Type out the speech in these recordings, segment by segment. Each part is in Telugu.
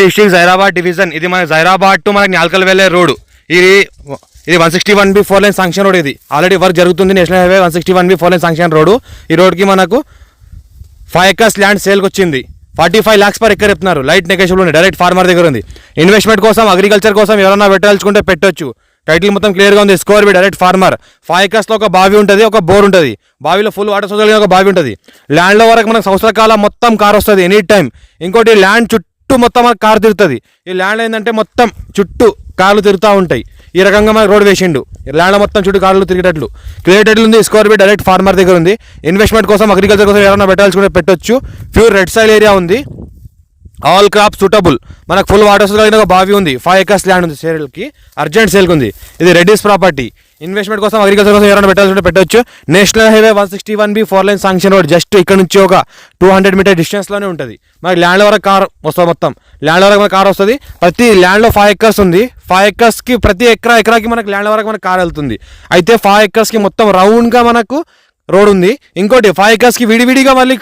District Zaheerabad division. ఇది మన జైరాబాద్ టు మనకి న్యాల్కల్ వెళ్ళే రోడ్. ఇది 161B 4 లైన్ శాంక్షన్ రోడ్. ఇది ఆల్రెడీ వర్క్ జరుగుతుంది. National highway 161B 4 line sanction road. ఈ రోడ్కి మనకు 5 acres ల్యాండ్ సేల్కి వచ్చింది. 45 lakhs per acre చెప్తున్నారు. లైట్ నెగోషియబుల్ ఉంది. డైరెక్ట్ ఫార్మర్ దగ్గర ఉంది. ఇన్వెస్ట్మెంట్ కోసం, అగ్రికల్చర్ కోసం ఎవరైనా పెట్టాల్చుకుంటే పెట్టొచ్చు. టైటిల్ మొత్తం క్లియర్గా ఉంది. Score be direct farmer. 5 acres లో ఒక బావి ఉంటుంది, ఒక బోర్ ఉంటుంది. బావిలో ఫుల్ వాటర్ సోర్స్ కలిగిన ఒక బావి ఉంటుంది. ల్యాండ్లో వరకు మనకు సంవత్సర కాలం మొత్తం కార్ వస్తుంది ఎనీ టైం. ఇంకోటి ల్యాండ్ చుట్టూ మొత్తం మనకు కార్ తిరుగుతుంది. ఈ ల్యాండ్ ఏంటంటే మొత్తం చుట్టూ కార్లు తిరుగుతూ ఉంటాయి. ఈ రకంగా మనకు రోడ్ వేసిండు. ల్యాండ్ మొత్తం చుట్టూ కార్లు తిరిగేటట్లు క్లియర్ టైటిల్ ఉంది. స్కోర్ బి డైరెక్ట్ ఫార్మర్ దగ్గర ఉంది. ఇన్వెస్ట్మెంట్ కోసం, అగ్రికల్చర్ కోసం ఎవరైనా పెట్టాల్సుకుంటే పెట్టొచ్చు. ప్యూర్ రెడ్ సాయిల్ ఏరియా ఉంది. All crop suitable. మనకు ఫుల్ వాటర్ కలిగిన ఒక బావి ఉంది. 5 acres ల్యాండ్ ఉంది. సేల్కి అర్జెంట్ సేల్కి ఉంది. ఇది రెడ్డిస్ ప్రాపర్టీ. ఇన్వెస్ట్మెంట్ కోసం, అగ్రికల్చర్ కోసం ఎవరైనా పెట్టాల్సి పెట్టొచ్చు. National highway 161B 4 line sanction road. Just ఇక్కడ నుంచి ఒక 200 మీటర్ డిస్టెన్స్లోనే ఉంటుంది. మనకి ల్యాండ్ వరకు కార్ వస్తుంది. మొత్తం ల్యాండ్ వరకు మనకు కార్ వస్తుంది. ప్రతి ల్యాండ్లో 5 acres ఉంది. 5 acresకి ప్రతి ఎకరాకి మనకి ల్యాండ్ వరకు మనకు కార్ వెళ్తుంది. అయితే 5 acresకి మొత్తం రౌండ్గా మనకు రోడ్ ఉంది. ఇంకోటి 5 acresకి విడివిడిగా మళ్ళీ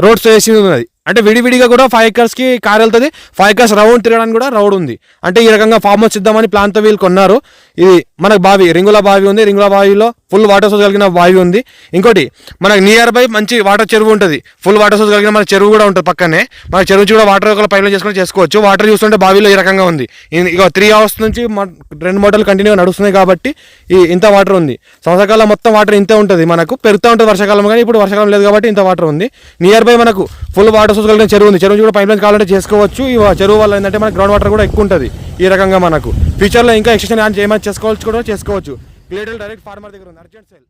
రోడ్స్ వేసి ఉన్నది. అంటే విడివిడిగా కూడా 5 acresకి కార్ వెళ్తుంది. 5 acres రౌండ్ తిరగడానికి కూడా రోడ్ ఉంది. అంటే ఈ రకంగా ఫామ్ హౌస్ ఇద్దామని ప్లాన్తో వీళ్ళు కొన్నారు. ఇది మనకు బావి, రింగుల బావి ఉంది. రింగుల బావిలో ఫుల్ వాటర్ సోర్స్ కలిగిన బావి ఉంది. ఇంకోటి మనకు నియర్ బై మంచి వాటర్ చెరువు ఉంటుంది. ఫుల్ వాటర్ సోర్స్ కలిగిన మన చెరువు కూడా ఉంటుంది పక్కనే. మన చెరువు నుంచి కూడా వాటర్ ఒక పైప్ లైన్ చేసుకోవచ్చు. వాటర్ చూస్తుంటే బావిలో ఈ రకంగా ఉంది. ఇక 3 hours నుంచి 2 మోటార్లు కంటిన్యూగా నడుస్తున్నాయి కాబట్టి ఇంత వాటర్ ఉంది. సంవత్సరకాలం మొత్తం వాటర్ ఇంతే ఉంటుంది. మనకు పెరుగుతూ ఉంటుంది వర్షాకాలం, కానీ ఇప్పుడు వర్షాకాలం లేదు కాబట్టి ఇంత వాటర్ ఉంది. నియర్ బై మనకు ఫుల్ వాటర్ సోర్స్ కలిగిన చెరువు ఉంది. చెరువు నుంచి కూడా పైప్ లైన్ కావాలంటే చేసుకోవచ్చు. ఈ చెరువు వల్ల ఏంటంటే మనకు గ్రౌండ్ వాటర్ కూడా ఎక్కువ ఉంటుంది. ఈ రకంగా మనకు ఫ్యూచర్లో ఇంకా ఎక్స్టెన్షన్ చేయమని చేసుకోవచ్చు. క్లియర్ డైరెక్ట్ ఫార్మర్ దగ్గర ఉంది. Urgent sale.